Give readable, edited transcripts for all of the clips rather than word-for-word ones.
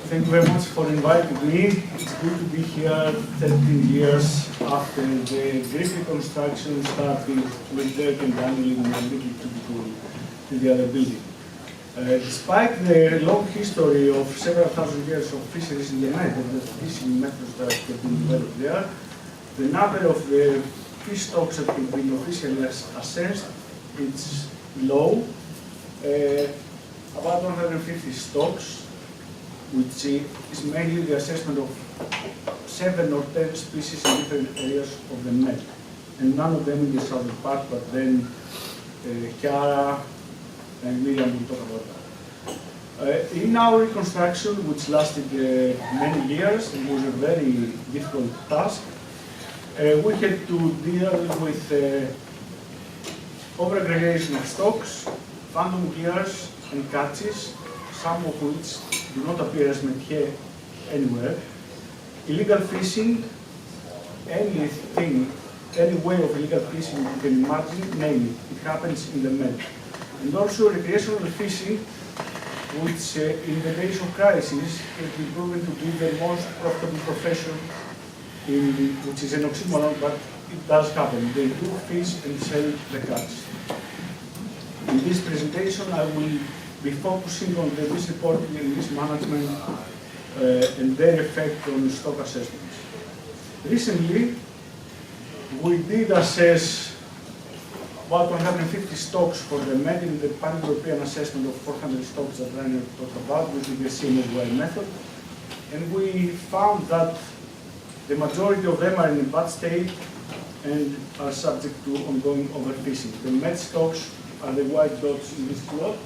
Thank you very much for inviting me. It's good to be here 13 years after the Greek reconstruction started with Dirk and Daniel in a little cubicle in the other building. Despite the long history of several thousand years of fisheries in the Med and the fishing methods that have been developed there, the number of the fish stocks that have been officially assessed is low, about 150 stocks, which is mainly the assessment of 7 or 10 species in different areas of the Med, and none of them in the southern part, but then Chiara and Miriam will talk about that. In our reconstruction, which lasted many years, it was a very difficult task. We had to deal with over-aggregation of stocks, phantom gears and catches, some of which do not appear as métier anywhere, illegal fishing, anything, any way of illegal fishing you can imagine, name it, it happens in the Med. And also recreational fishing, which in the days of crisis has been proven to be the most profitable profession, which is an oxymoron, but it does happen. They do fish and sell the catch. In this presentation, I will be focusing on the risk reporting and risk management and their effect on stock assessments. Recently, we did assess about 150 stocks for the Med in the pan-European assessment of 400 stocks that Rainer talked about using the CMOY method. And we found that the majority of them are in a bad state and are subject to ongoing overfishing. The Med stocks are the white dots in this plot.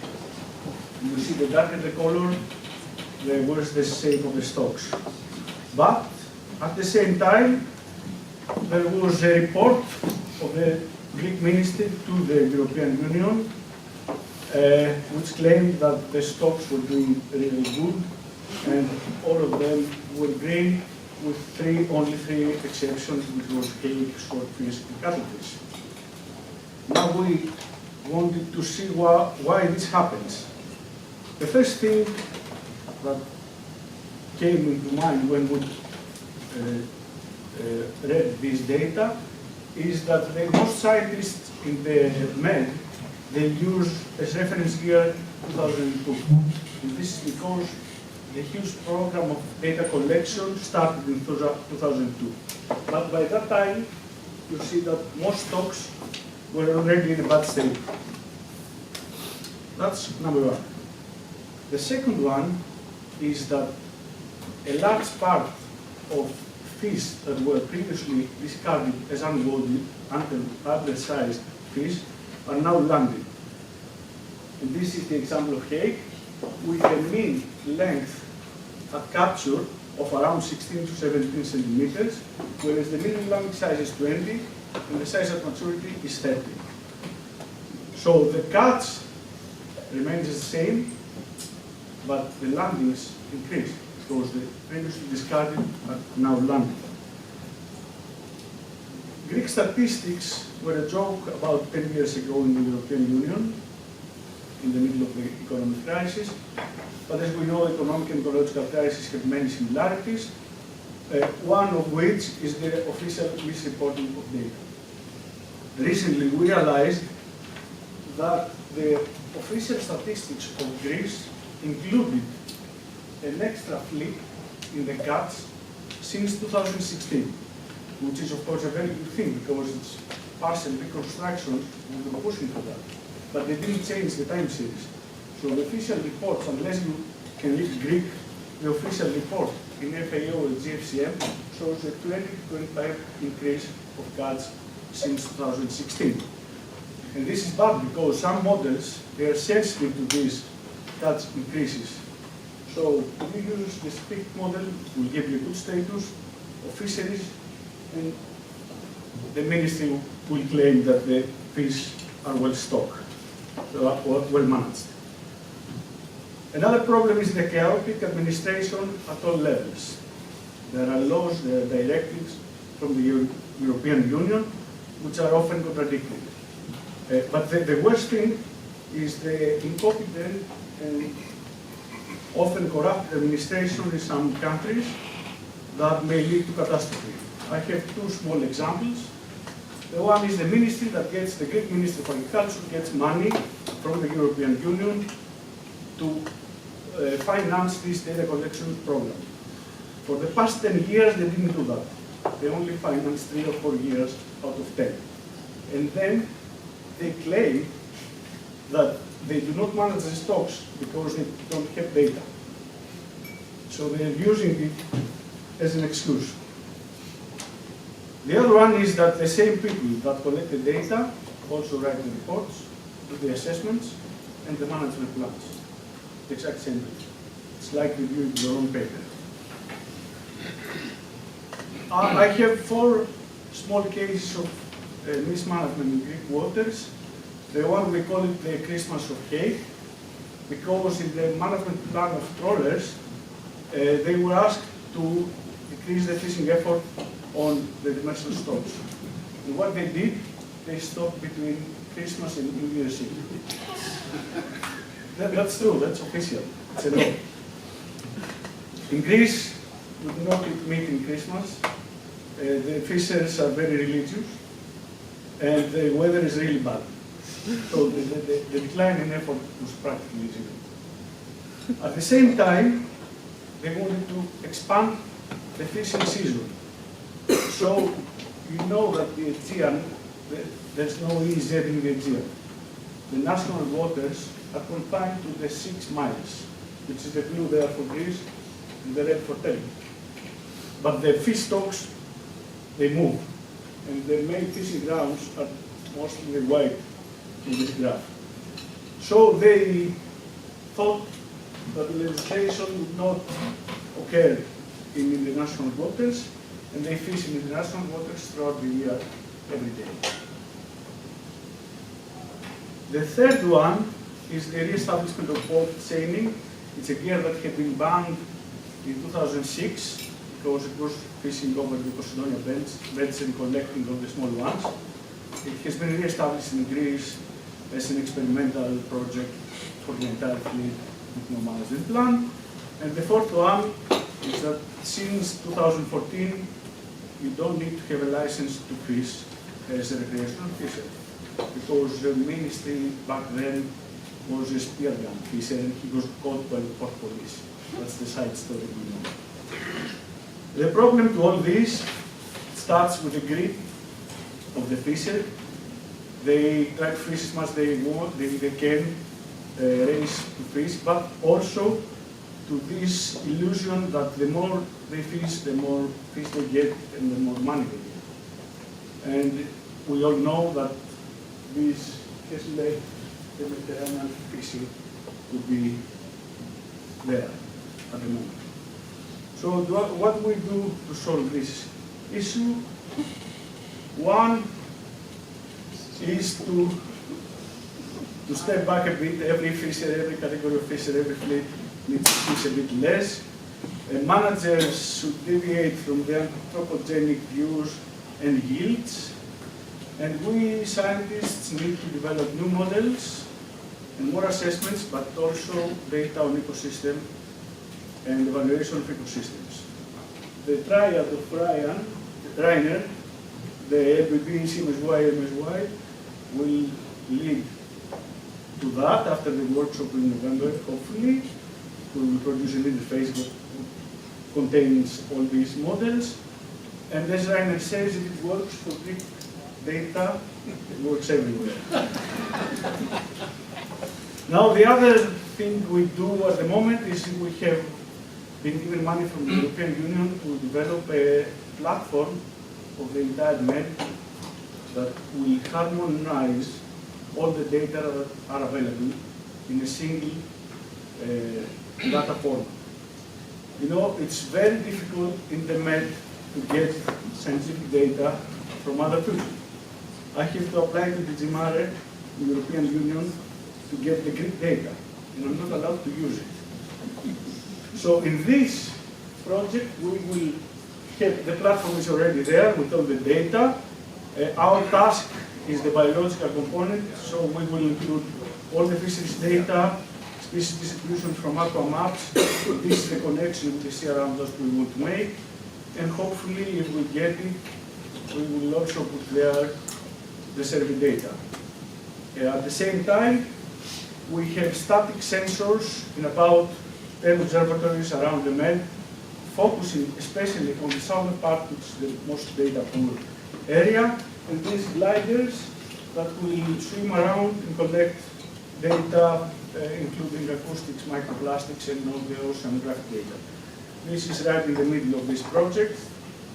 You see the darker the color, the worse the shape of the stocks. But at the same time, there was a report of the Greek ministry to the European Union, which claimed that the stocks were doing really good, and all of them were green, with only three exceptions, which was hake, swordfish, and cuttlefish. Now we wanted to see why this happens. The first thing that came into mind when we read this data is that most scientists in the Med, they use as reference year 2002. And this is because the huge program of data collection started in 2002. But by that time, you see that most stocks were already in a bad state. That's number one. The second one is that a large part of fish that were previously discarded as unwanted, undersized fish, are now landed. And this is the example of hake, with a mean length at capture of around 16 to 17 centimeters, whereas the minimum landing size is 20, and the size at maturity is 30. So the catch remains the same, but the landings increase, because the previously discarded are now landed. Greek statistics were a joke about 10 years ago in the European Union, in the middle of the economic crisis. But as we know, economic and ecological crises have many similarities, one of which is the official misreporting of data. Recently, we realized that the official statistics of Greece included an extra fleet in the catch since 2016, which is of course a very good thing because it's partial reconstruction and we're pushing for that. But they didn't change the time series. So the official reports, unless you can read Greek, the official report in FAO and GFCM shows a 20 to 25 increase of catch since 2016. And this is bad because some models, they are sensitive to these catch increases. So if you use the strict model, it will give you a good status of fisheries, and the ministry will claim that the fish are well stocked, well managed. Another problem is the chaotic administration at all levels. There are laws, there are directives from the European Union, which are often contradictory. But the worst thing is the incompetent and often corrupt administration in some countries that may lead to catastrophe. I have two small examples. The one is the ministry that gets, the Greek Ministry of Agriculture gets money from the European Union to finance this data collection program. For the past 10 years, they didn't do that. They only financed 3 or 4 years out of 10. And then they claim that they do not manage the stocks because they don't have data. So they're using it as an excuse. The other one is that the same people that collect the data also write the reports, do the assessments, and the management plans. The exact same thing. It's like reviewing your own paper. I have 4 small cases of mismanagement in Greek waters. The one we call it the Christmas of cake, because in the management plan of trawlers, they were asked to decrease the fishing effort on the demersal stocks. And what they did, they stopped between Christmas and New Year's Eve. That's true, that's official, it's a law. In Greece, we do not eat meat in Christmas. The fishers are very religious, and the weather is really bad. So the decline in effort was practically zero. At the same time, they wanted to expand the fishing season. So you know that the Aegean, there's no EEZ in the Aegean. The national waters are confined to the 6 miles, which is the blue there for Greece and the red for Turkey. But the fish stocks, they move. And the main fishing grounds are mostly the white in this graph. So they thought that the legislation would not occur in international waters, and they fish in international waters throughout the year, every day. The third one is the re-establishment of boat seining. It's a gear that had been banned in 2006 because it was fishing over the Posidonia beds and collecting all the small ones. It has been re-established in Greece as an experimental project for the entire fleet with no management plan. And the fourth one is that since 2014, you don't need to have a license to fish as a recreational fisher, because the ministry back then was a spear gun fisher and he was caught by the port police. That's the side story we know. The problem to all this starts with the greed of the fisher. They try to fish as much as they can, race to fish, but also to this illusion that the more they fish, the more fish they get and the more money they get. And we all know that this has led the Mediterranean fishing to be there at the moment. So what we do to solve this issue? One is to step back a bit. Every fisher, every category of fisher, every fleet needs to fish a bit less. Managers should deviate from the anthropogenic views and yields. And we scientists need to develop new models and more assessments, but also data on ecosystem and evaluation of ecosystems. The triad of Reiner, the LBB, MSY, will lead to that after the workshop in November, hopefully. We will produce an interface that contains all these models. And as Reiner says, if it works for Greek data, it works everywhere. Now, the other thing we do at the moment is we have been given money from the European Union to develop a platform of the entire Med that will harmonize all the data that are available in a single data format. You know, it's very difficult in the Med to get scientific data from other people. I have to apply to the GMARE, the European Union, to get the Greek data, and I'm not allowed to use it. So in this project, we will have, the platform is already there with all the data. Our task is the biological component, so we will include all the fisheries data, species distribution from aqua maps. This is the connection with the sea around us we want to make. And hopefully, if we get it, we will also put there the survey data. At the same time, we have static sensors in about 10 observatories around the Med, focusing especially on the southern part, which is the most data poor area. And these gliders that will swim around and collect data, including acoustics, microplastics, and all the oceanographic data. This is right in the middle of this project,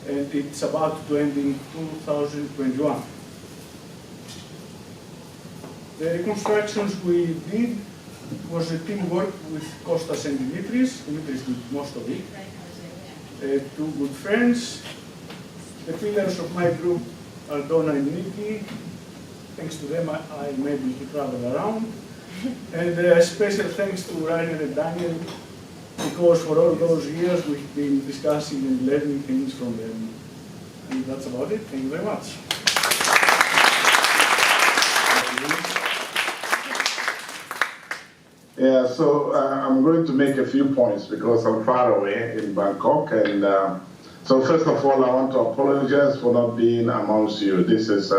and it's about to end in 2021. The reconstructions we did was a teamwork with Kostas and Dimitris. Dimitris did most of it. Two good friends. The pillars of my group are Donna and Nikki. Thanks to them, I'm able to travel around. And special thanks to Rainer and Daniel, because for all those years we've been discussing and learning things from them. And that's about it. Thank you very much. Yeah, so I'm going to make a few points because I'm far away in Bangkok. And so first of all, I want to apologize for not being amongst you. This is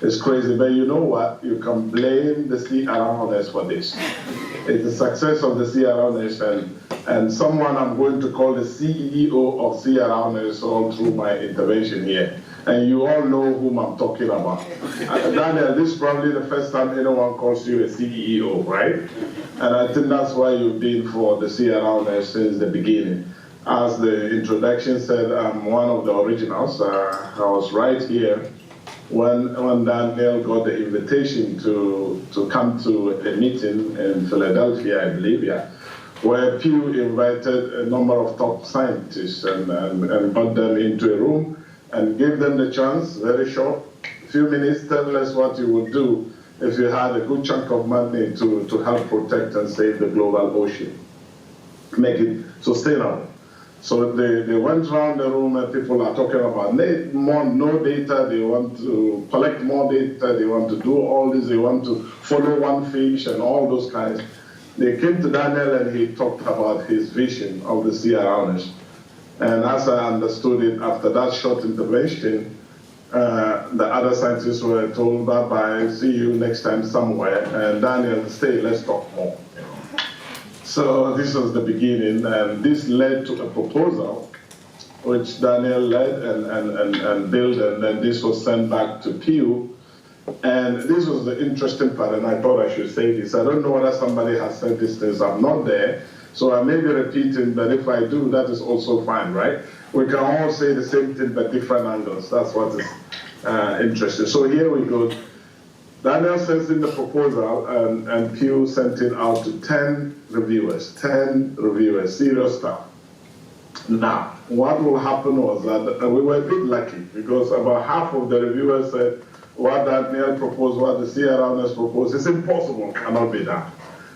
it's crazy, but you know what? You can blame the sea around us for this. It's the success of the sea around us, and someone I'm going to call the CEO of sea around us all through my intervention here. And you all know whom I'm talking about. Daniel, this is probably the first time anyone calls you a CEO, right? And I think that's why you've been for the sea around us since the beginning. As the introduction said, I'm one of the originals. I was right here when Daniel got the invitation to come to a meeting in Philadelphia, I believe, yeah, where Pew invited a number of top scientists and brought them into a room and gave them the chance, very short, few minutes, tell us what you would do if you had a good chunk of money to help protect and save the global ocean, make it sustainable. So they went around the room and people are talking about no data, they want to collect more data, they want to do all this, they want to follow one fish and all those kinds. They came to Daniel and he talked about his vision of the sea around us. And as I understood it, after that short intervention, the other scientists were told, bye-bye, see you next time somewhere, and Daniel, stay, let's talk more. So this was the beginning, and this led to a proposal, which Daniel led and built, and then this was sent back to Pew. And this was the interesting part, and I thought I should say this. I don't know whether somebody has said these things, I'm not there, so I may be repeating, but if I do, that is also fine, right? We can all say the same thing, but different angles. That's what is interesting. So here we go. Daniel sends in the proposal, and Pew sent it out to 10 reviewers, serious stuff. Now, what will happen was that we were a bit lucky, because about half of the reviewers said, what Daniel proposed, what the sea around us proposed, is impossible, cannot be done.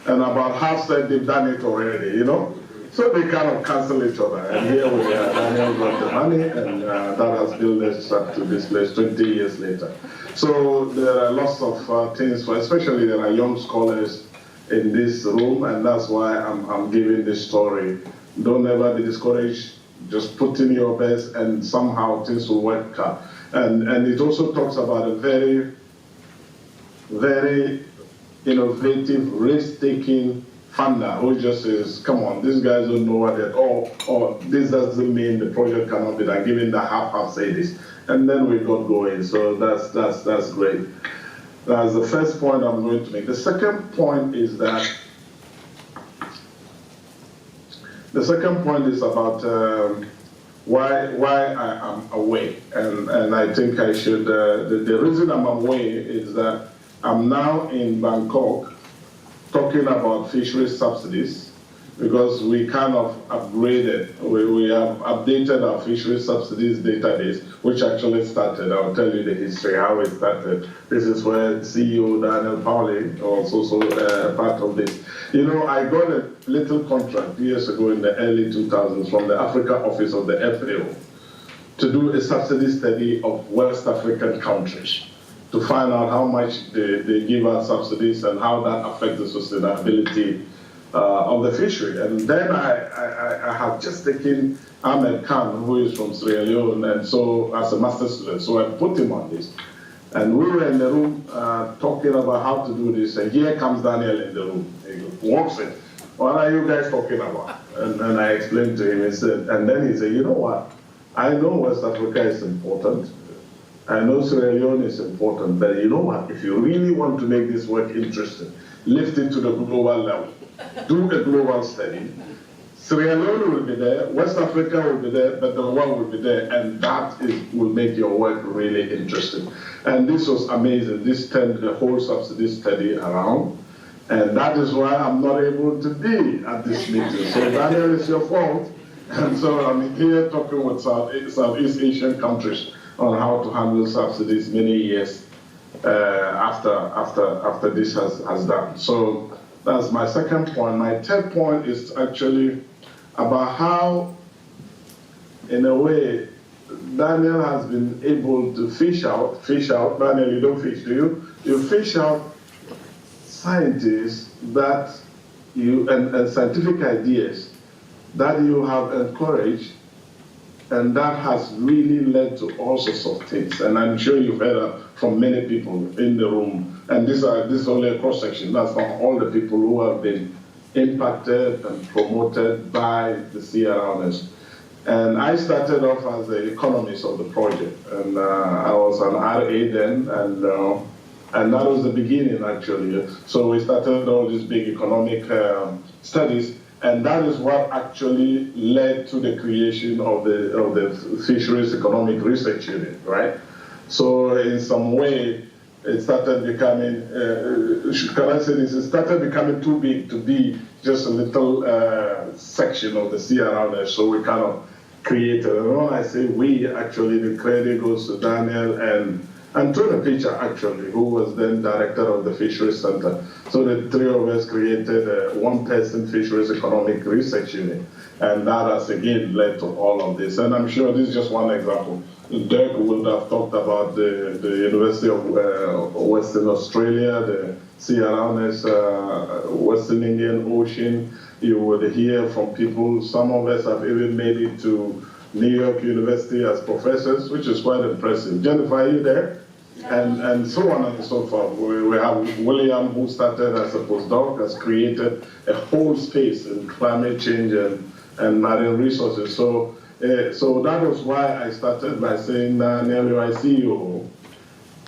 And about half said they've done it already, you know? So they kind of cancel each other. And here we are, Daniel got the money, and that has built us up to this place 20 years later. So there are lots of things, especially there are young scholars in this room, and that's why I'm giving this story. Don't ever be discouraged, just put in your best, and somehow things will work out. And it also talks about a very, very innovative, risk-taking funder who just says, come on, these guys don't know what they're, or this doesn't mean the project cannot be done, given the half say this. And then we got going, so that's great. That's the first point I'm going to make. The second point is that, about why I am away, and I think I should, the reason I'm away is that I'm now in Bangkok talking about fisheries subsidies, because we kind of upgraded, we have updated our fisheries subsidies database, which actually started, I'll tell you the history, how it started. This is where CEO Daniel Pauli was also part of this. You know, I got a little contract years ago in the early 2000s from the Africa office of the FAO to do a subsidy study of West African countries, to find out how much they give out subsidies and how that affects the sustainability of the fishery. And then I have just taken Ahmed Khan, who is from Sierra Leone, and so as a master's student, so I put him on this. And we were in the room talking about how to do this, and here comes Daniel in the room. He walks in. What are you guys talking about? And I explained to him, he said, and then he said, you know what? I know West Africa is important. I know Sierra Leone is important, but you know what? If you really want to make this work interesting, lift it to the global level. Do a global study. Sierra Leone will be there, West Africa will be there, but the world will be there, and that will make your work really interesting. And this was amazing. This turned the whole subsidy study around, and that is why I'm not able to be at this meeting. So Daniel, it's your fault. And so I'm here talking with Southeast Asian countries on how to handle subsidies many years after this has done. So that's my second point. My third point is actually about how, in a way, Daniel has been able to fish out, Daniel, you don't fish, do you? You fish out scientists that and scientific ideas that you have encouraged, and that has really led to all sorts of things. And I'm sure you've heard that from many people in the room. And this is only a cross-section. That's not all the people who have been impacted and promoted by the sea around us. And I started off as the economist of the project. And I was an RA then, and that was the beginning, actually. So we started all these big economic studies. And that is what actually led to the creation of the Fisheries Economic Research Unit, right? So in some way, it started becoming, can I say this? It started becoming too big to be just a little section of the sea around us. So we kind of created, and when I say we, actually the credit goes to Daniel and to the Pitcher, actually, who was then director of the Fisheries Center. So the three of us created a one-person Fisheries Economic Research Unit. And that has, again, led to all of this. And I'm sure this is just one example. Dirk would have talked about the University of Western Australia, the sea around us, Western Indian Ocean. You would hear from people, some of us have even made it to New York University as professors, which is quite impressive. Jennifer, are you there? And so on and so forth. We have William, who started as a postdoc, has created a whole space in climate change and marine resources. So that was why I started by saying, Daniel, you are a CEO,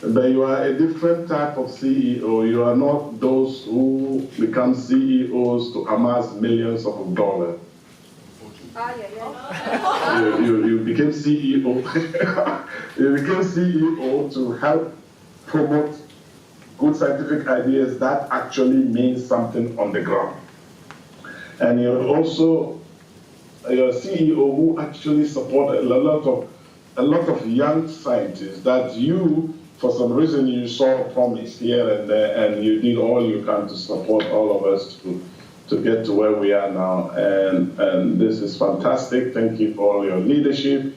but you are a different type of CEO. You are not those who become CEOs to amass millions of dollars. You became CEO. You became CEO to help promote good scientific ideas that actually means something on the ground. And you're also a CEO who actually support a lot of young scientists that you, for some reason, you saw promise here and there, and you did all you can to support all of us to get to where we are now. And this is fantastic. Thank you for all your leadership.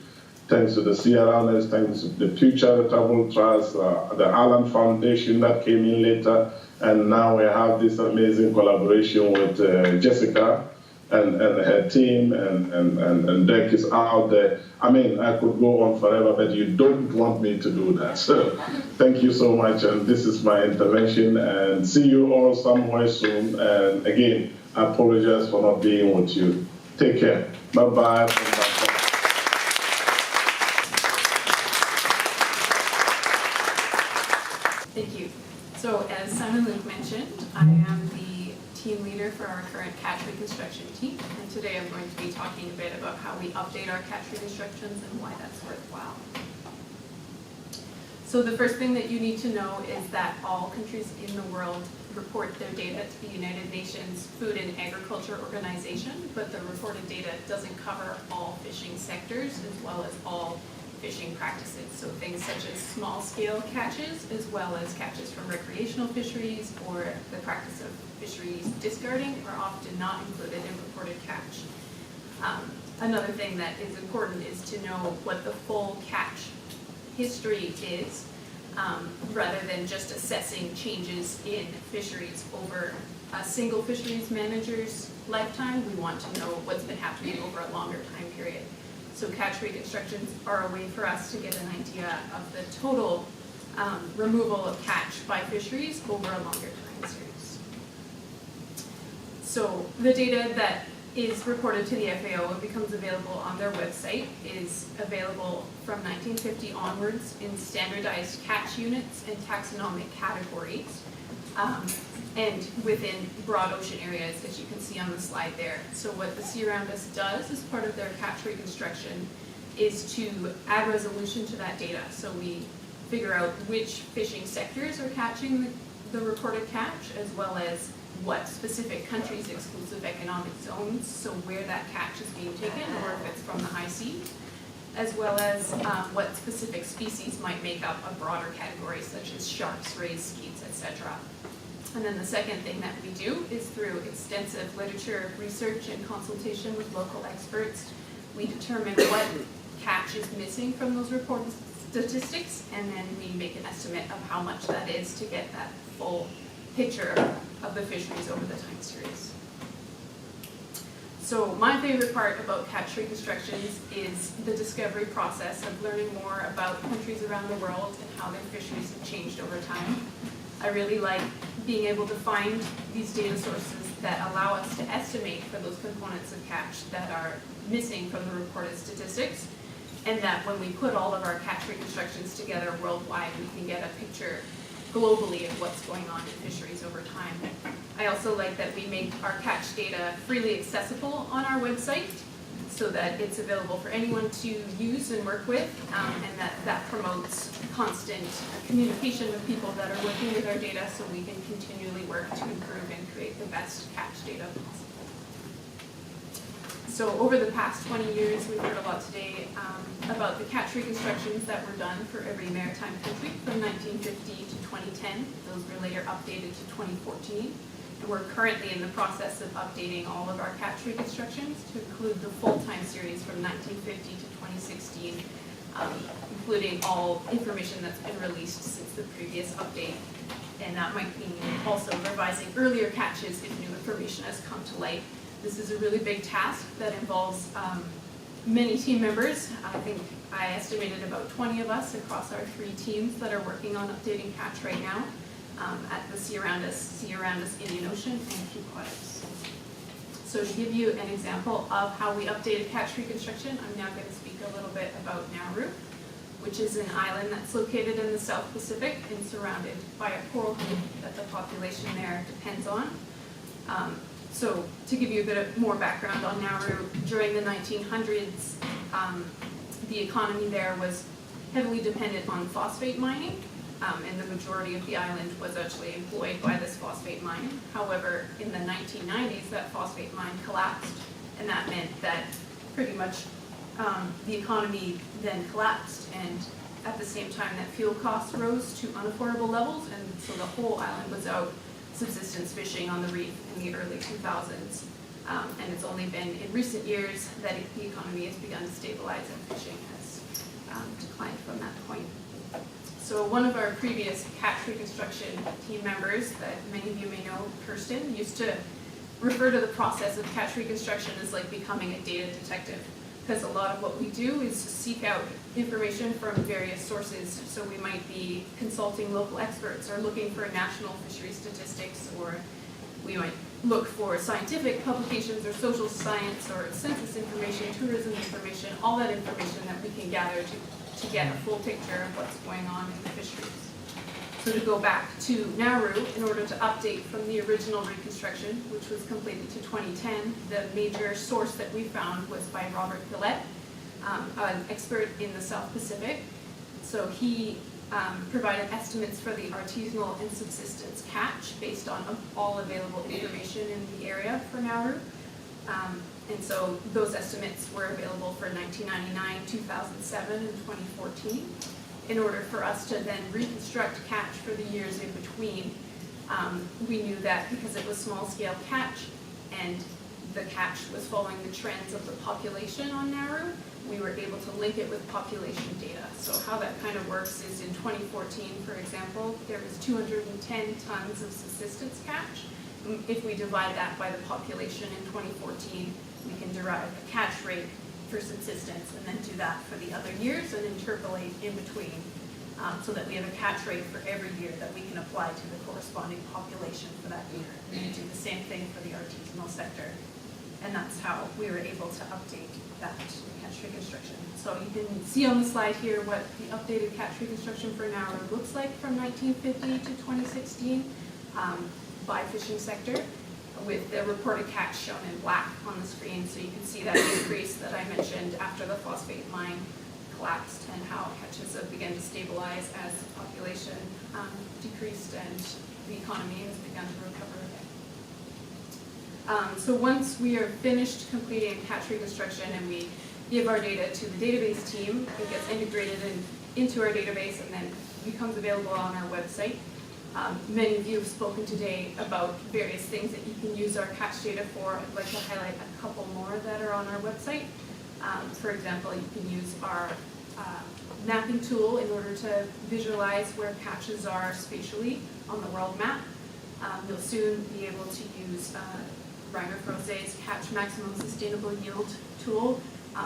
Thanks to the Sea Around Us, thanks to the Pew Charitable Trust, the Allen Foundation that came in later. And now we have this amazing collaboration with Jessica and her team, and Dirk is out there. I mean, I could go on forever, but you don't want me to do that. So thank you so much, and this is my intervention, and see you all somewhere soon. And again, I apologize for not being with you. Take care. Bye-bye. Thank you. So as Simon Luke mentioned, I am the team leader for our current catch reconstruction team, and today I'm going to be talking a bit about how we update our catch reconstructions and why that's worthwhile. So the first thing that you need to know is that all countries in the world report their data to the United Nations Food and Agriculture Organization, but the reported data doesn't cover all fishing sectors as well as all fishing practices. So things such as small-scale catches, as well as catches from recreational fisheries or the practice of fisheries discarding are often not included in reported catch. Another thing that is important is to know what the full catch history is, rather than just assessing changes in fisheries over a single fisheries manager's lifetime. We want to know what's been happening over a longer time period. So catch reconstructions are a way for us to get an idea of the total removal of catch by fisheries over a longer time series. So the data that is reported to the FAO and becomes available on their website is available from 1950 onwards in standardized catch units and taxonomic categories, and within broad ocean areas, as you can see on the slide there. So what the Sea Around Us does as part of their catch reconstruction is to add resolution to that data. So we figure out which fishing sectors are catching the reported catch, as well as what specific countries' exclusive economic zones, so where that catch is being taken, or if it's from the high seas, as well as what specific species might make up a broader category, such as sharks, rays, skeets, etc. And then the second thing that we do is through extensive literature research and consultation with local experts, we determine what catch is missing from those reported statistics, and then we make an estimate of how much that is to get that full picture of the fisheries over the time series. So my favorite part about catch reconstructions is the discovery process of learning more about countries around the world and how their fisheries have changed over time. I really like being able to find these data sources that allow us to estimate for those components of catch that are missing from the reported statistics, and that when we put all of our catch reconstructions together worldwide, we can get a picture globally of what's going on in fisheries over time. I also like that we make our catch data freely accessible on our website, so that it's available for anyone to use and work with, and that promotes constant communication with people that are working with our data, so we can continually work to improve and create the best catch data possible. So over the past 20 years, we've heard a lot today about the catch reconstructions that were done for every maritime country from 1950 to 2010. Those were later updated to 2014. And we're currently in the process of updating all of our catch reconstructions to include the full-time series from 1950 to 2016, including all information that's been released since the previous update. And that might mean also revising earlier catches if new information has come to light. This is a really big task that involves many team members. I think I estimated about 20 of us across our 3 teams that are working on updating catch right now at the Sea Around Us, Indian Ocean, and Pequotes. So to give you an example of how we updated catch reconstruction, I'm now going to speak a little bit about Nauru, which is an island that's located in the South Pacific and surrounded by a coral reef that the population there depends on. So to give you a bit more background on Nauru, during the 1900s, the economy there was heavily dependent on phosphate mining, and the majority of the island was actually employed by this phosphate mine. However, in the 1990s, that phosphate mine collapsed, and that meant that pretty much the economy then collapsed, and at the same time that fuel costs rose to unaffordable levels, and so the whole island was out subsistence fishing on the reef in the early 2000s. And it's only been in recent years that the economy has begun to stabilize and fishing has declined from that point. So one of our previous catch reconstruction team members that many of you may know, Kirsten, used to refer to the process of catch reconstruction as like becoming a data detective, because a lot of what we do is seek out information from various sources. So we might be consulting local experts or looking for national fishery statistics, or we might look for scientific publications or social science or census information, tourism information, all that information that we can gather to get a full picture of what's going on in the fisheries. So to go back to Nauru, in order to update from the original reconstruction, which was completed to 2010, the major source that we found was by Robert Gillette, an expert in the South Pacific. So he provided estimates for the artisanal and subsistence catch based on all available information in the area for Nauru. And so those estimates were available for 1999, 2007, and 2014. In order for us to then reconstruct catch for the years in between, we knew that because it was small-scale catch and the catch was following the trends of the population on Nauru, we were able to link it with population data. So how that kind of works is in 2014, for example, there was 210 tons of subsistence catch, if we divide that by the population in 2014, we can derive a catch rate for subsistence and then do that for the other years and interpolate in between so that we have a catch rate for every year that we can apply to the corresponding population for that year. And we do the same thing for the artisanal sector. And that's how we were able to update that catch reconstruction. So you can see on the slide here what the updated catch reconstruction for Narrow looks like from 1950 to 2016 by fishing sector, with the reported catch shown in black on the screen. So you can see that increase that I mentioned after the phosphate mine collapsed and how catches have begun to stabilize as the population decreased and the economy has begun to recover again. So once we are finished completing catch reconstruction and we give our data to the database team, it gets integrated into our database and then becomes available on our website. Many of you have spoken today about various things that you can use our catch data for. I'd like to highlight a couple more that are on our website. For example, you can use our mapping tool in order to visualize where catches are spatially on the world map. You'll soon be able to use Reimer Frose's Catch Maximum Sustainable Yield tool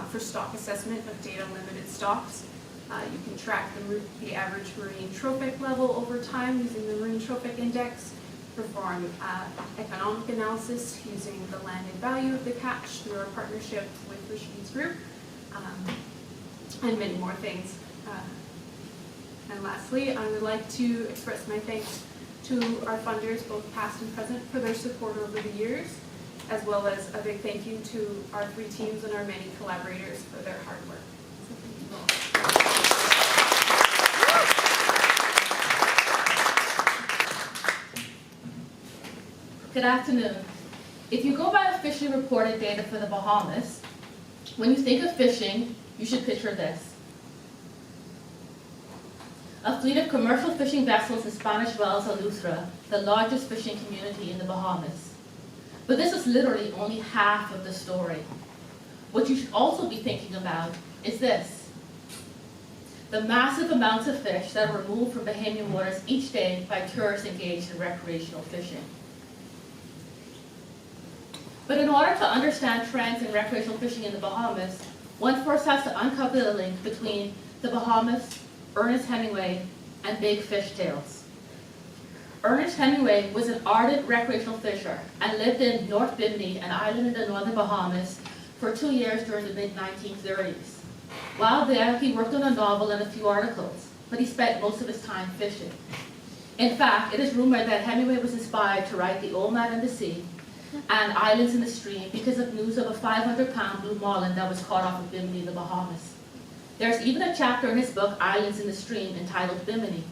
for stock assessment of data-limited stocks. You can track the average marine trophic level over time using the Marine Trophic Index, perform economic analysis using the landed value of the catch through our partnership with Rashid's group, and many more things. And lastly, I would like to express my thanks to our funders, both past and present, for their support over the years, as well as a big thank you to our 3 teams and our many collaborators for their hard work. So thank you all. Good afternoon. If you go by officially reported data for the Bahamas, when you think of fishing, you should picture this. A fleet of commercial fishing vessels in Spanish Wells, Eleuthera, the largest fishing community in the Bahamas. But this is literally only half of the story. What you should also be thinking about is this: the massive amounts of fish that are removed from Bahamian waters each day by tourists engaged in recreational fishing. But in order to understand trends in recreational fishing in the Bahamas, one first has to uncover the link between the Bahamas, Ernest Hemingway, and big fish tales. Ernest Hemingway was an ardent recreational fisher and lived in North Bimini, an island in the northern Bahamas, for 2 years during the mid-1930s. While there, he worked on a novel and a few articles, but he spent most of his time fishing. In fact, it is rumored that Hemingway was inspired to write The Old Man and the Sea and Islands in the Stream because of news of a 500-pound blue marlin that was caught off of Bimini, the Bahamas. There's even a chapter in his book, Islands in the Stream, entitled Bimini.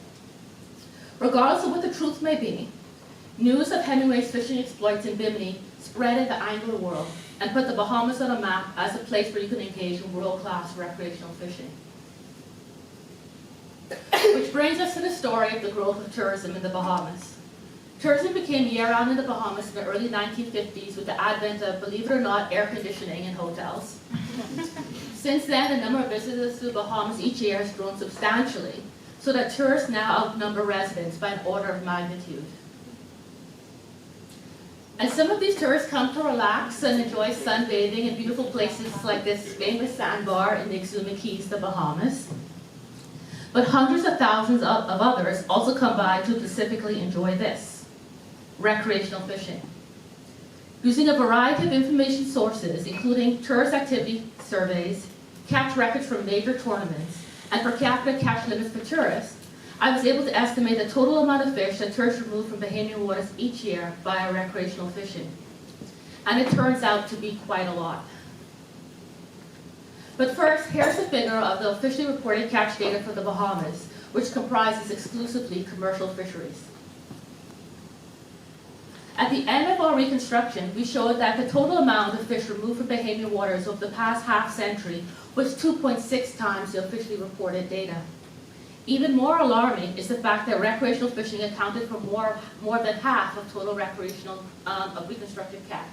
Regardless of what the truth may be, news of Hemingway's fishing exploits in Bimini spread in the angler world and put the Bahamas on a map as a place where you can engage in world-class recreational fishing. Which brings us to the story of the growth of tourism in the Bahamas. Tourism became year-round in the Bahamas in the early 1950s with the advent of, believe it or not, air conditioning in hotels. Since then, the number of visitors to the Bahamas each year has grown substantially, so that tourists now outnumber residents by an order of magnitude. And some of these tourists come to relax and enjoy sunbathing in beautiful places like this famous sandbar in the Exuma Keys, the Bahamas. But hundreds of thousands of others also come by to specifically enjoy this: recreational fishing. Using a variety of information sources, including tourist activity surveys, catch records from major tournaments, and per capita catch limits for tourists, I was able to estimate the total amount of fish that tourists remove from Bahamian waters each year via recreational fishing. And it turns out to be quite a lot. But first, here's a figure of the officially reported catch data for the Bahamas, which comprises exclusively commercial fisheries. At the end of our reconstruction, we showed that the total amount of fish removed from Bahamian waters over the past half-century was 2.6 times the officially reported data. Even more alarming is the fact that recreational fishing accounted for more than half of total recreational reconstructed catch.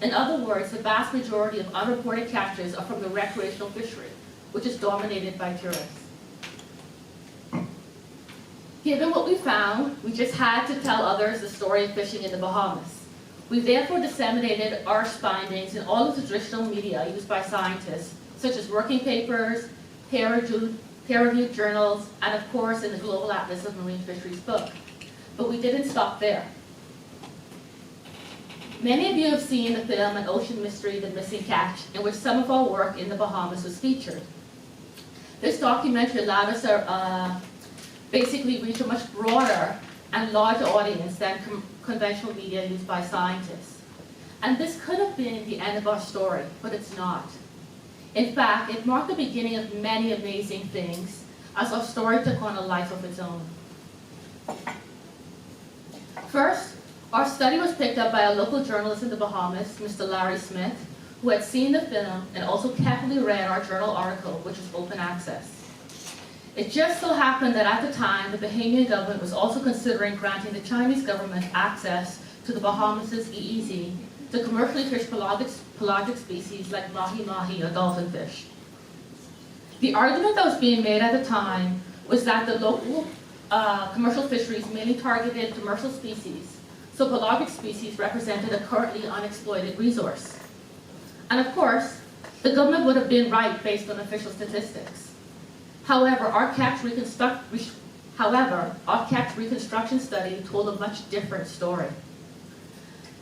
In other words, the vast majority of unreported catches are from the recreational fishery, which is dominated by tourists. Given what we found, we just had to tell others the story of fishing in the Bahamas. We therefore disseminated our findings in all of the traditional media used by scientists, such as working papers, peer-reviewed journals, and of course in the Global Atlas of Marine Fisheries book. But we didn't stop there. Many of you have seen the film An Ocean Mystery, The Missing Catch, in which some of our work in the Bahamas was featured. This documentary allowed us to basically reach a much broader and larger audience than conventional media used by scientists. And this could have been the end of our story, but it's not. In fact, it marked the beginning of many amazing things as our story took on a life of its own. First, our study was picked up by a local journalist in the Bahamas, Mr. Larry Smith, who had seen the film and also carefully read our journal article, which was open access. It just so happened that at the time, the Bahamian government was also considering granting the Chinese government access to the Bahamas' EEZ to commercially fish pelagic species like mahi-mahi or dolphin fish. The argument that was being made at the time was that the local commercial fisheries mainly targeted commercial species, so pelagic species represented a currently unexploited resource. And of course, the government would have been right based on official statistics. However, our catch reconstruction study told a much different story.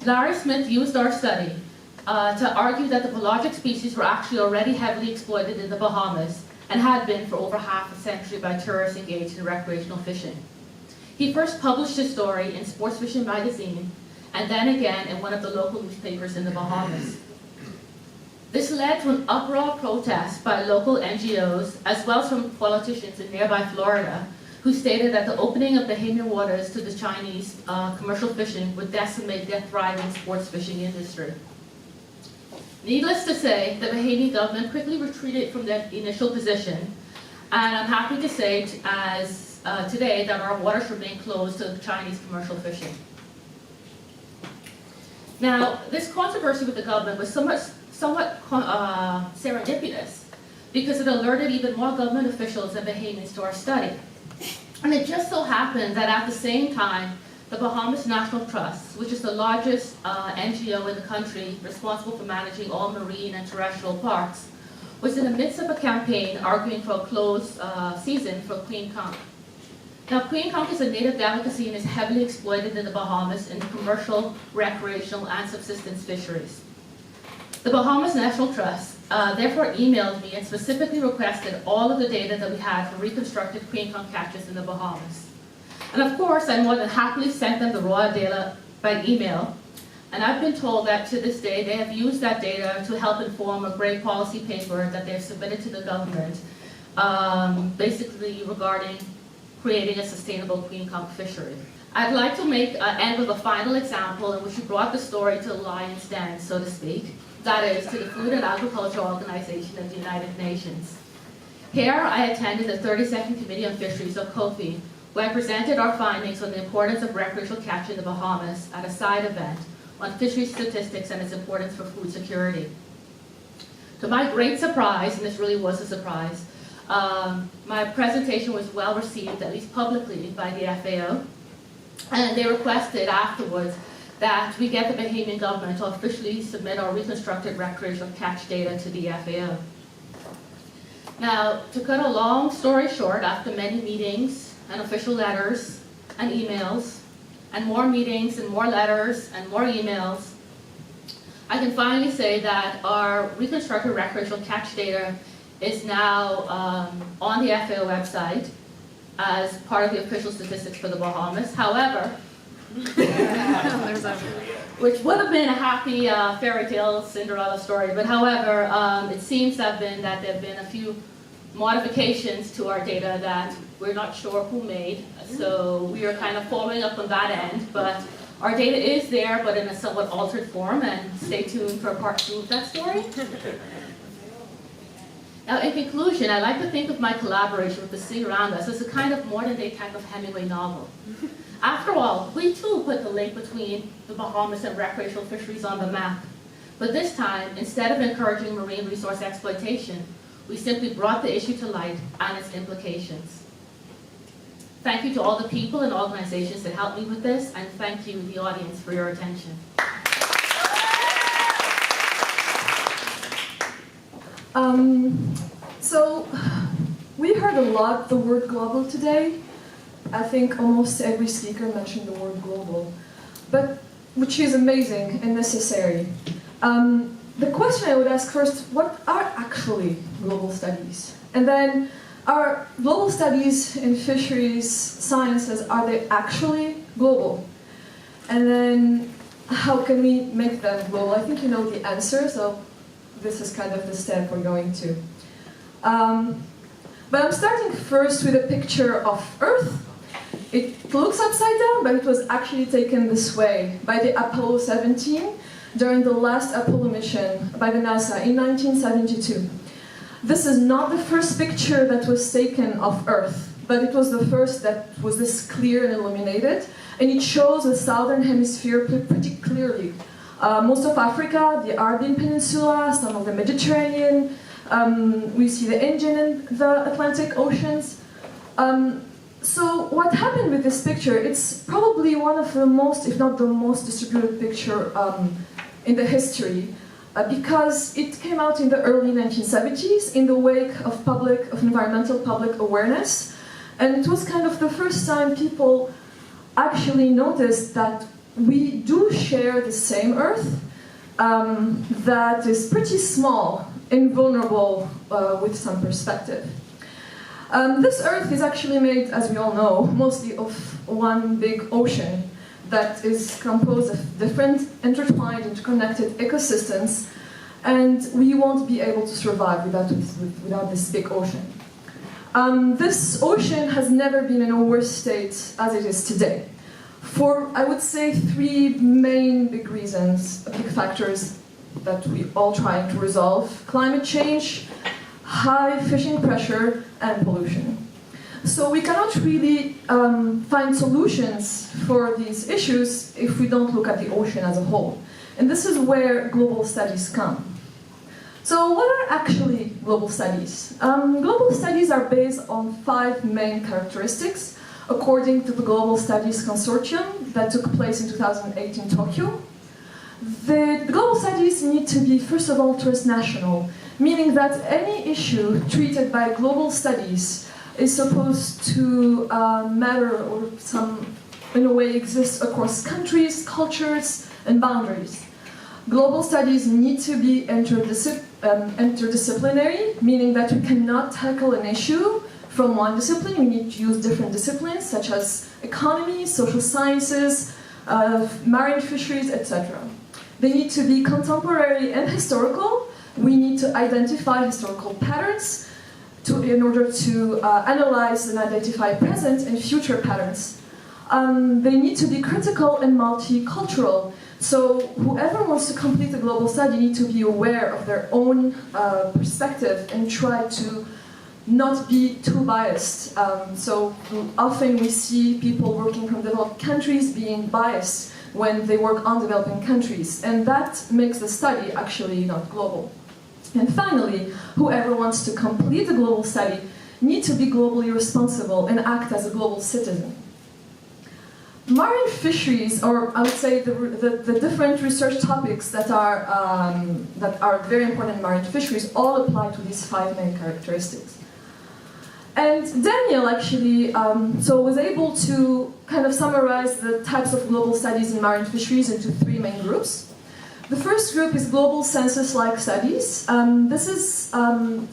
Larry Smith used our study to argue that the pelagic species were actually already heavily exploited in the Bahamas and had been for over half a century by tourists engaged in recreational fishing. He first published his story in Sports Fishing magazine and then again in one of the local newspapers in the Bahamas. This led to an uproar protest by local NGOs as well as from politicians in nearby Florida who stated that the opening of Bahamian waters to the Chinese commercial fishing would decimate their thriving sports fishing industry. Needless to say, the Bahamian government quickly retreated from their initial position, and I'm happy to say today that our waters remain closed to Chinese commercial fishing. Now, this controversy with the government was somewhat serendipitous because it alerted even more government officials and Bahamians to our study. And it just so happened that at the same time, the Bahamas National Trust, which is the largest NGO in the country responsible for managing all marine and terrestrial parks, was in the midst of a campaign arguing for a closed season for queen conch. Now, queen conch is a native delicacy and is heavily exploited in the Bahamas in commercial, recreational, and subsistence fisheries. The Bahamas National Trust therefore emailed me and specifically requested all of the data that we had for reconstructed queen conch catches in the Bahamas. And of course, I more than happily sent them the raw data by email. And I've been told that to this day, they have used that data to help inform a great policy paper that they've submitted to the government, basically regarding creating a sustainable queen conch fishery. I'd like to end with a final example in which we brought the story to the lion's den, so to speak. That is, to the Food and Agriculture Organization of the United Nations. Here, I attended the 32nd Committee on Fisheries, or COFI, where I presented our findings on the importance of recreational catch in the Bahamas at a side event on fishery statistics and its importance for food security. To my great surprise, and this really was a surprise, my presentation was well received, at least publicly, by the FAO, and they requested afterwards that we get the Bahamian government to officially submit our reconstructed recreational catch data to the FAO. Now, to cut a long story short, after many meetings and official letters and emails, and more meetings and more letters and more emails, I can finally say that our reconstructed recreational catch data is now on the FAO website as part of the official statistics for the Bahamas. However, which would have been a happy fairy tale Cinderella story, but however, it seems that there have been a few modifications to our data that we're not sure who made, so we are kind of following up on that end, but our data is there, but in a somewhat altered form, and stay tuned for part 2 of that story. Now, in conclusion, I like to think of my collaboration with the sea around us as a kind of modern-day type of Hemingway novel. After all, we too put the link between the Bahamas and recreational fisheries on the map. But this time, instead of encouraging marine resource exploitation, we simply brought the issue to light and its implications. Thank you to all the people and organizations that helped me with this, and thank you, the audience, for your attention. So we heard a lot the word global today. I think almost every speaker mentioned the word global, but which is amazing and necessary. The question I would ask first, what are actually global studies? And then, are global studies in fisheries sciences, are they actually global? And then, how can we make them global? I think you know the answer, so this is kind of the step we're going to. But I'm starting first with a picture of Earth. It looks upside down, but it was actually taken this way by the Apollo 17 during the last Apollo mission by the NASA in 1972. This is not the first picture that was taken of Earth, but it was the first that was this clear and illuminated, and it shows the southern hemisphere pretty clearly. Most of Africa, the Arabian Peninsula, some of the Mediterranean, we see the Indian and the Atlantic Oceans. So what happened with this picture, it's probably one of the most, if not the most distributed picture in the history, because it came out in the early 1970s in the wake of environmental public awareness. And it was kind of the first time people actually noticed that we do share the same Earth that is pretty small and vulnerable with some perspective. This Earth is actually made, as we all know, mostly of one big ocean that is composed of different intertwined, interconnected ecosystems, and we won't be able to survive without this big ocean. This ocean has never been in a worse state as it is today, for, I would say, three main big reasons, big factors that we all trying to resolve: climate change, high fishing pressure, and pollution. So we cannot really find solutions for these issues if we don't look at the ocean as a whole. And this is where global studies come. So what are actually global studies? Global studies are based on 5 main characteristics, according to the Global Studies Consortium that took place in 2008 in Tokyo. The global studies need to be, first of all, transnational, meaning that any issue treated by global studies is supposed to matter or in a way exist across countries, cultures, and boundaries. Global studies need to be interdisciplinary, meaning that we cannot tackle an issue from one discipline. We need to use different disciplines such as economy, social sciences, marine fisheries, etc. They need to be contemporary and historical. We need to identify historical patterns in order to analyze and identify present and future patterns. They need to be critical and multicultural. So whoever wants to complete a global study needs to be aware of their own perspective and try to not be too biased. So often we see people working from developed countries being biased when they work on developing countries, and that makes the study actually not global. And finally, whoever wants to complete a global study needs to be globally responsible and act as a global citizen. Marine fisheries, or I would say the different research topics that are very important in marine fisheries, all apply to these 5 main characteristics. And Daniel actually was able to kind of summarize the types of global studies in marine fisheries into 3 main groups. The first group is global census-like studies. This is,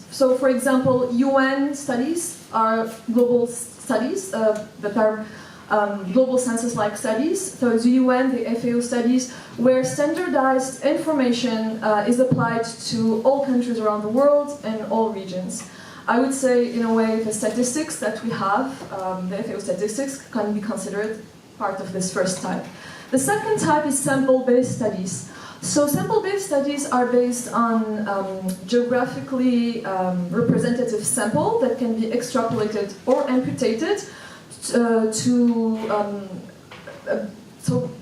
so for example, UN studies are global studies that are global census-like studies. So the UN, the FAO studies, where standardized information is applied to all countries around the world and all regions. I would say, in a way, the statistics that we have, the FAO statistics, can be considered part of this first type. The second type is sample-based studies. So sample-based studies are based on geographically representative sample that can be extrapolated or amputated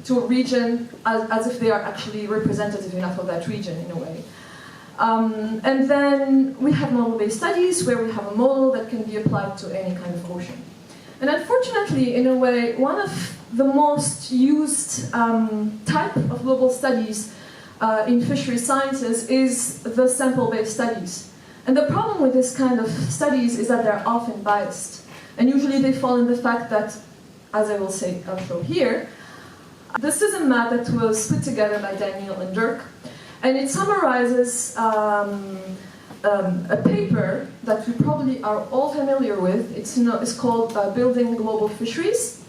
to a region as if they are actually representative enough of that region in a way. And then we have model-based studies where we have a model that can be applied to any kind of ocean. And unfortunately, in a way, one of the most used type of global studies in fishery sciences is the sample-based studies. And the problem with this kind of studies is that they're often biased. And usually they fall in the fact that, as I will say, I'll show here, this is a map that was put together by Daniel and Dirk, and it summarizes a paper that we probably are all familiar with. It's called Building Global Fisheries.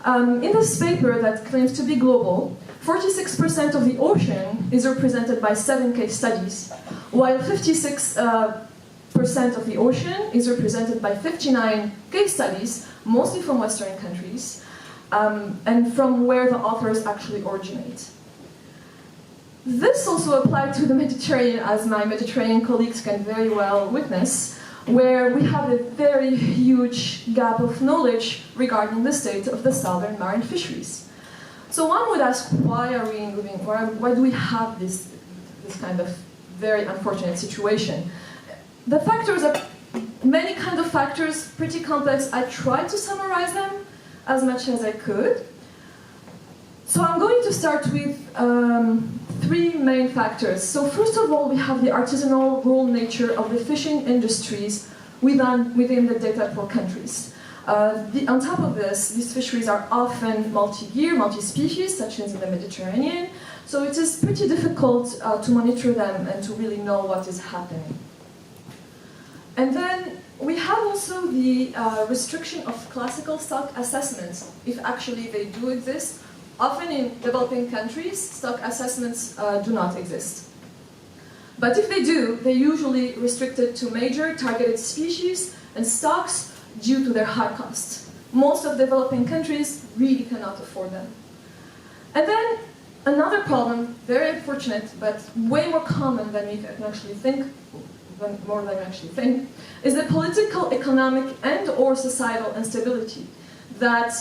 In this paper that claims to be global, 46% of the ocean is represented by 7 case studies, while 56% of the ocean is represented by 59 case studies, mostly from Western countries, and from where the authors actually originate. This also applied to the Mediterranean, as my Mediterranean colleagues can very well witness, where we have a very huge gap of knowledge regarding the state of the southern marine fisheries. So one would ask, why are we moving? Why do we have this kind of very unfortunate situation? The factors are many kinds of factors, pretty complex. I tried to summarize them as much as I could. So I'm going to start with 3 main factors. So first of all, we have the artisanal rural nature of the fishing industries within the data poor countries. On top of this, these fisheries are often multi-year, multi-species, such as in the Mediterranean. So it is pretty difficult to monitor them and to really know what is happening. And then we have also the restriction of classical stock assessments, if actually they do exist. Often in developing countries, stock assessments do not exist. But if they do, they're usually restricted to major targeted species and stocks due to their high costs. Most of developing countries really cannot afford them. And then another problem, very unfortunate, but way more common than we can actually think, is the political, economic, and/or societal instability that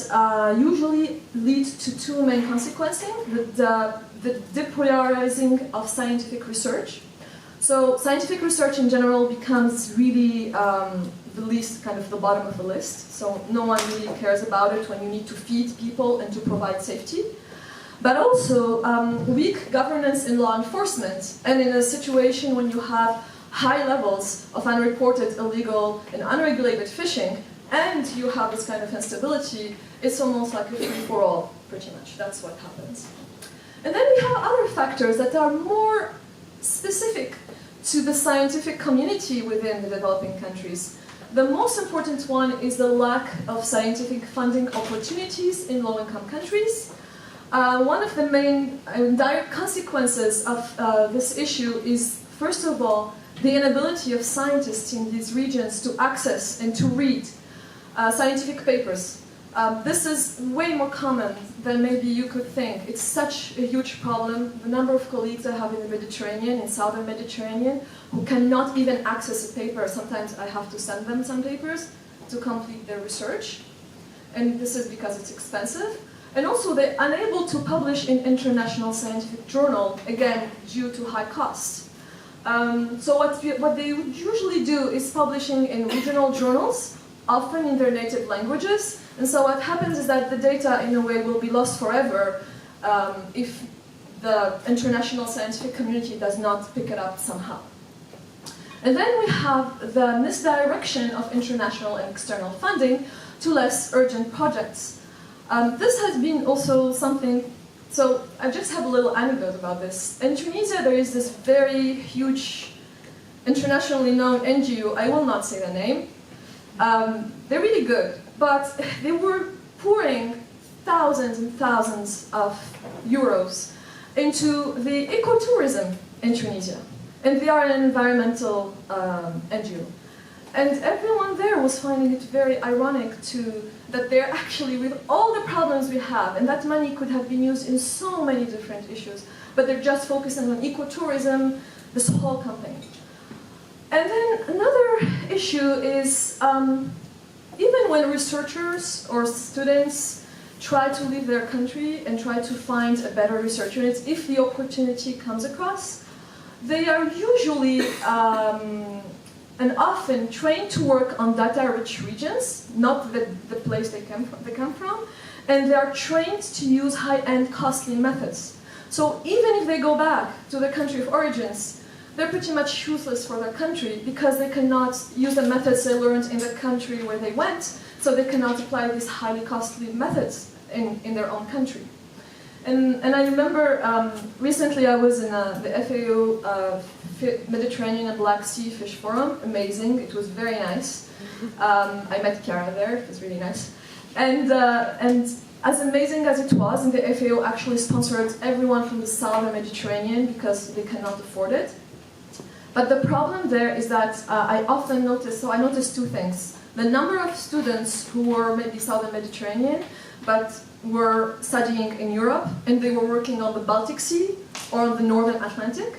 usually leads to 2 main consequences: the deprioritizing of scientific research. So scientific research in general becomes really the least, kind of the bottom of the list. So no one really cares about it when you need to feed people and to provide safety. But also weak governance in law enforcement, and in a situation when you have high levels of unreported, illegal, and unregulated fishing, and you have this kind of instability, it's almost like a free-for-all, pretty much. That's what happens. And then we have other factors that are more specific to the scientific community within the developing countries. The most important one is the lack of scientific funding opportunities in low-income countries. One of the main direct consequences of this issue is, first of all, the inability of scientists in these regions to access and to read scientific papers. This is way more common than maybe you could think. It's such a huge problem. The number of colleagues I have in the Mediterranean, in southern Mediterranean, who cannot even access a paper. Sometimes I have to send them some papers to complete their research. And this is because it's expensive. And also they're unable to publish in international scientific journal, again, due to high costs. So what they would usually do is publishing in regional journals, often in their native languages. And so what happens is that the data, in a way, will be lost forever if the international scientific community does not pick it up somehow. And then we have the misdirection of international and external funding to less urgent projects. This has been also something. So I just have a little anecdote about this. In Tunisia, there is this very huge, internationally known NGO. I will not say the name. They're really good, but they were pouring thousands and thousands of euros into the ecotourism in Tunisia. And they are an environmental NGO. And everyone there was finding it very ironic that they're actually, with all the problems we have, and that money could have been used in so many different issues, but they're just focusing on ecotourism, this whole campaign. And then another issue is, even when researchers or students try to leave their country and try to find a better research unit, if the opportunity comes across, they are usually and often trained to work on data-rich regions, not the place they come from, and they are trained to use high-end, costly methods. So even if they go back to their country of origins, they're pretty much useless for their country because they cannot use the methods they learned in the country where they went, so they cannot apply these highly costly methods in their own country. And I remember recently I was in the FAO Mediterranean and Black Sea Fish Forum. Amazing, it was very nice. I met Chiara there, it was really nice. And as amazing as it was, and the FAO actually sponsored everyone from the southern Mediterranean because they cannot afford it. But the problem there is that I often notice, so I noticed two things. The number of students who were maybe southern Mediterranean, but were studying in Europe, and they were working on the Baltic Sea or on the Northern Atlantic,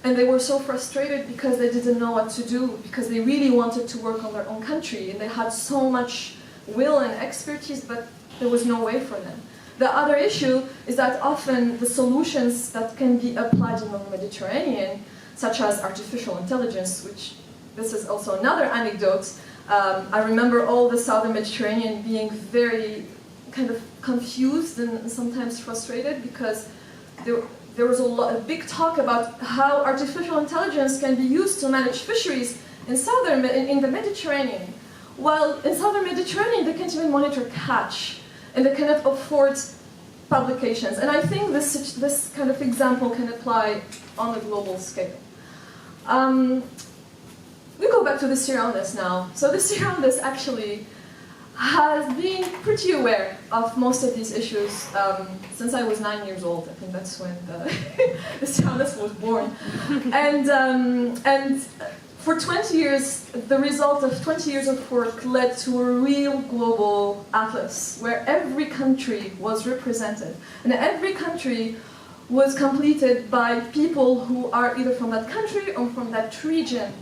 and they were so frustrated because they didn't know what to do, because they really wanted to work on their own country, and they had so much will and expertise, but there was no way for them. The other issue is that often the solutions that can be applied in the Mediterranean, such as artificial intelligence, which this is also another anecdote. I remember all the southern Mediterranean being very kind of confused and sometimes frustrated because there was a big talk about how artificial intelligence can be used to manage fisheries in the Mediterranean. While in southern Mediterranean, they can't even monitor catch, and they cannot afford publications. And I think this kind of example can apply on a global scale. We go back to the Cyrianus now. So the Cyrianus actually has been pretty aware of most of these issues since I was 9 years old. I think that's when the Cyrianus was born. And for 20 years, the result of 20 years of work led to a real global atlas where every country was represented. And every country was completed by people who are either from that country or from that region.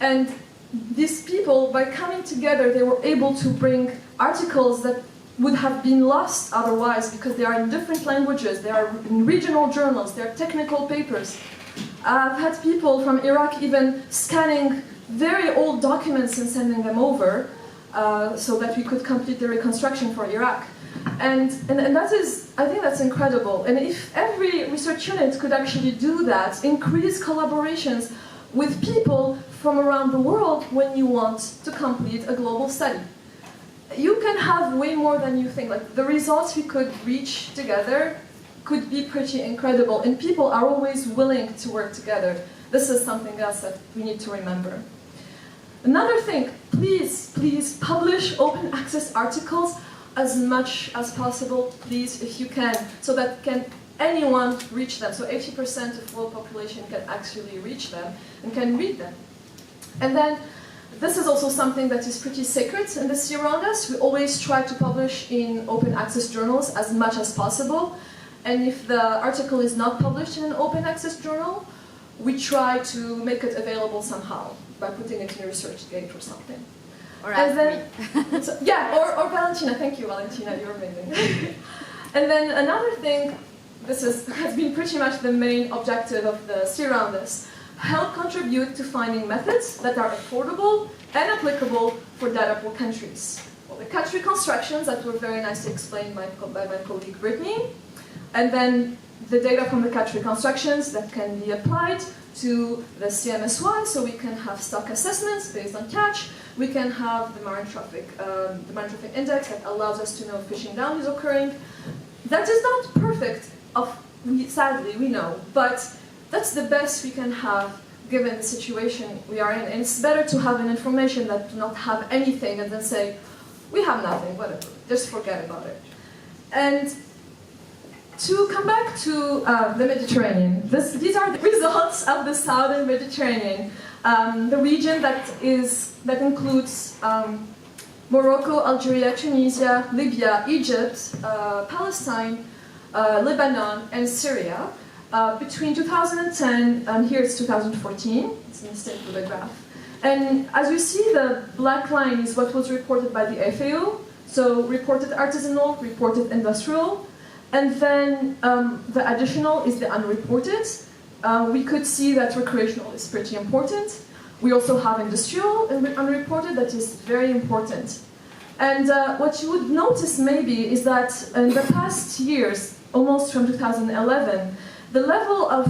And these people, by coming together, they were able to bring articles that would have been lost otherwise because they are in different languages, they are in regional journals, they are technical papers. I've had people from Iraq even scanning very old documents and sending them over so that we could complete the reconstruction for Iraq. And that is, I think that's incredible. And if every research unit could actually do that, increase collaborations with people from around the world when you want to complete a global study. You can have way more than you think. Like the results we could reach together could be pretty incredible, and people are always willing to work together. This is something else that we need to remember. Another thing, please publish open access articles as much as possible, please, if you can, so that anyone reach them. So 80% of the world population can actually reach them and can read them. And then this is also something that is pretty sacred in the sea around us. We always try to publish in open access journals as much as possible. And if the article is not published in an open access journal, we try to make it available somehow by putting it in a ResearchGate or something. Or and then, so, yeah, or Valentina. Thank you, Valentina. You're amazing. And then another thing, has been pretty much the main objective of the Sea Around Us. Help contribute to finding methods that are affordable and applicable for data poor countries. Well, the catch reconstructions that were very nicely explained by my colleague Brittany, and then the data from the catch reconstructions that can be applied to the CMSY, so we can have stock assessments based on catch. We can have the marine traffic index that allows us to know if fishing down is occurring. That is not perfect, sadly, we know, but that's the best we can have given the situation we are in. And it's better to have an information than to not have anything and then say, we have nothing, whatever, just forget about it. And to come back to the Mediterranean, these are the results of the southern Mediterranean, the region that includes Morocco, Algeria, Tunisia, Libya, Egypt, Palestine, Lebanon, and Syria. Between 2010 and here it's 2014, it's a mistake with the graph. And as you see, the black line is what was reported by the FAO, so reported artisanal, reported industrial, and then the additional is the unreported. We could see that recreational is pretty important. We also have industrial unreported that is very important. And what you would notice maybe is that in the past years, almost from 2011, the level of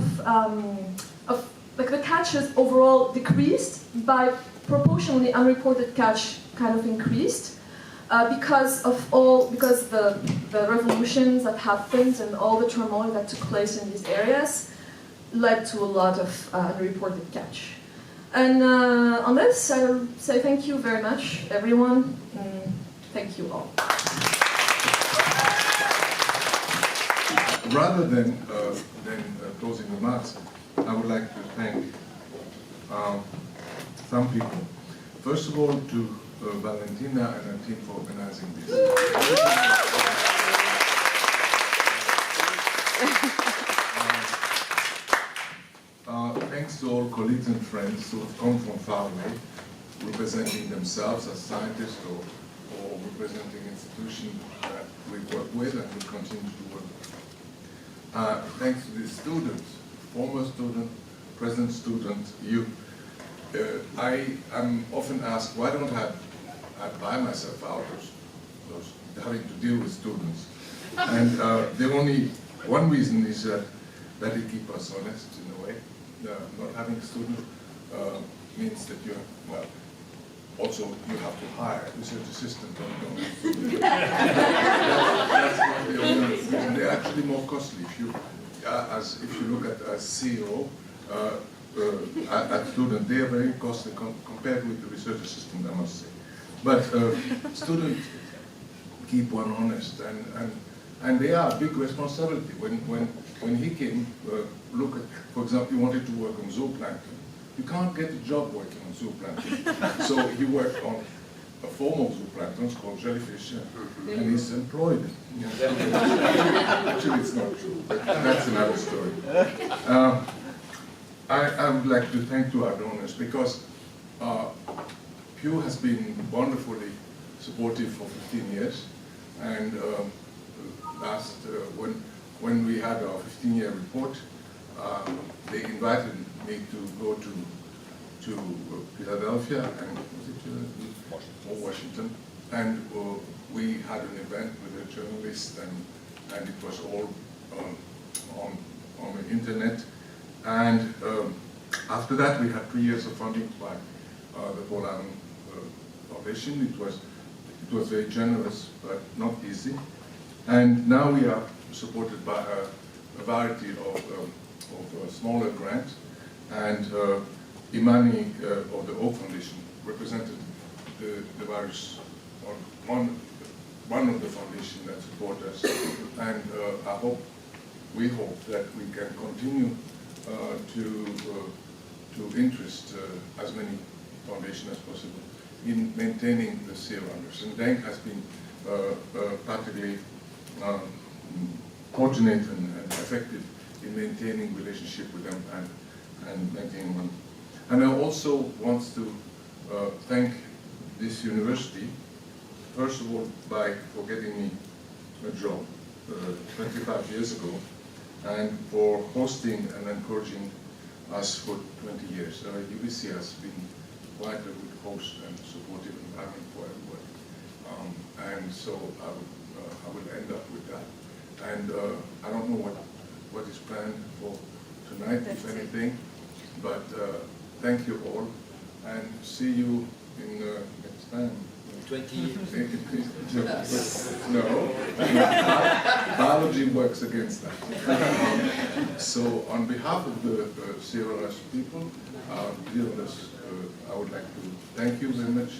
like the catches overall decreased, but proportionally unreported catch kind of increased because the revolutions that happened and all the turmoil that took place in these areas led to a lot of unreported catch. And on this, I'll say thank you very much, everyone. Thank you all. Rather than closing remarks, I would like to thank some people. First of all, to Valentina and her team for organizing this. Thanks to all colleagues and friends who have come from far away, representing themselves as scientists or representing institutions that we work with and will continue to work with. Thanks to the students, former student, present student, you. I am often asked, why don't I buy myself out those having to deal with students? And the only one reason is that it keeps us honest in a way. Not having a student means that you have, well, also you have to hire a research assistant. That's not the only reason. They're actually more costly. If you look at a CEO, at student, they are very costly compared with the research assistant, I must say. But students keep one honest, and they are a big responsibility. When he came, look at, for example, he wanted to work on zooplankton. You can't get a job working on zooplankton. So he worked on a form of zooplankton called jellyfish, and he's employed. Actually, it's not true, but that's another story. I would like to thank to our donors because Pew has been wonderfully supportive for 15 years, and when we had our 15-year report, they invited me to go to Philadelphia and Washington, and we had an event with a journalist, and it was all on the internet. And after that, we had 3 years of funding by the Paul Allen Foundation. It was very generous, but not easy. And now we are supported by a variety of smaller grants. And Imani of the Oak Foundation represented the various, one of the foundations that support us. And we hope that we can continue to interest as many foundations as possible in maintaining the seal runners. And Denk has been particularly fortunate and effective in maintaining relationship with them and maintaining one. And I also want to thank this university, first of all, for getting me a job 25 years ago, and for hosting and encouraging us for 20 years. UBC has been quite a good host and supportive environment for everybody. And so I will end up with that. And I don't know what is planned for tonight, if anything, but thank you all, and see you in next time. 20 years. No, biology works against that. So on behalf of the CRS people, I would like to thank you very much.